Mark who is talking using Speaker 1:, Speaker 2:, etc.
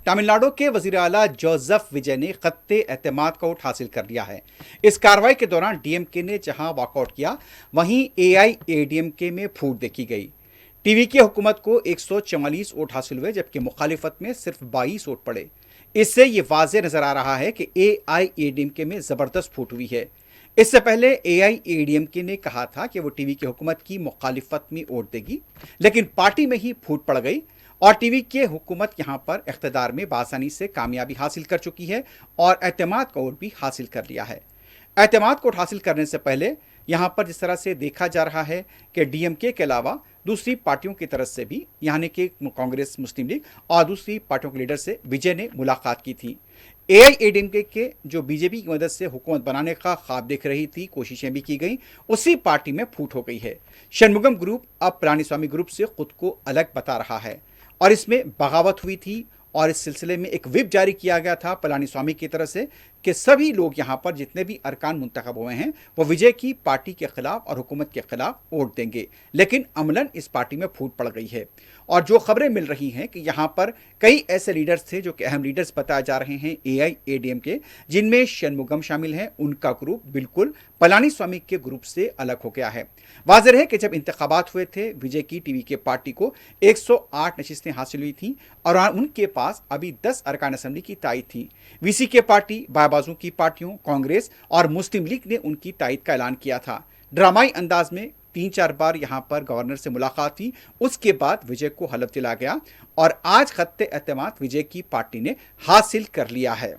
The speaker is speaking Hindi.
Speaker 1: तमिलनाडु के वजीर आला जोसेफ विजय ने खत्ते एतमाद का वोट हासिल कर लिया है। इस कार्रवाई के दौरान डीएमके ने जहां वॉकआउट किया, वहीं एआईएडीएमके में फूट देखी गई। टीवी की हुकूमत को 144 वोट हासिल हुए, जबकि मुखालिफत में सिर्फ 22 वोट पड़े। इससे यह वाज़ेह नजर आ रहा है कि एआईएडीएमके में जबरदस्त फूट हुई है। इससे पहले एआईएडीएमके ने कहा था कि वो टीवी की हुकूमत की मुखालिफत में वोट देगी, लेकिन पार्टी में ही फूट पड़ गई और टीवी की हुकूमत यहां पर इख्तिदार में बासानी से कामयाबी हासिल कर चुकी है और एतमाद का वोट भी हासिल कर लिया है। एतमाद को हासिल करने से पहले यहां पर जिस तरह से देखा जा रहा है कि डीएमके के अलावा दूसरी पार्टियों की तरफ से भी, यानी कि कांग्रेस, मुस्लिम लीग और दूसरी पार्टियों के लीडर से विजय ने मुलाकात की थी। एआईएडीएमके के जो बीजेपी की मदद से हुकूमत बनाने का ख्वाब देख रही थी, कोशिशें भी की गई, उसी पार्टी में फूट हो गई है। षणमुगम ग्रुप अब पलानीस्वामी ग्रुप से खुद को अलग बता रहा है और इसमें बगावत हुई थी और इस सिलसिले में एक व्हिप जारी किया गया था पलानीस्वामी की तरफ से कि सभी लोग यहां पर जितने भी अरकान मुंतखब हुए हैं वो विजय की पार्टी के खिलाफ और हुकूमत के खिलाफ वोट देंगे। लेकिन अमलन इस पार्टी में फूट पड़ गई है और जो खबरें मिल रही हैं कि यहां पर कई ऐसे लीडर्स थे जो कि अहम लीडर्स बताए जा रहे हैं एआईएडीएम के, जिनमें षणमुगम शामिल हैं। उनका ग्रुप बिल्कुल पलानीस्वामी के ग्रुप से अलग हो गया है। वाज़ेह है कि जब इंतखाबात हुए थे, विजय की टीवी के पार्टी को 108 नशिस्तें हासिल हुई थी और उनके पास अभी 10 अरकान असम्बली की तायद थी। वीसी के पार्टी, बाबाजू की पार्टियों, कांग्रेस और मुस्लिम लीग ने उनकी तायद का ऐलान किया था। ड्रामाई अंदाज में 3-4 बार यहां पर गवर्नर से मुलाकात हुई, उसके बाद विजय को हलफ दिला गया और आज खत्ते एतमाद विजय की पार्टी ने हासिल कर लिया है।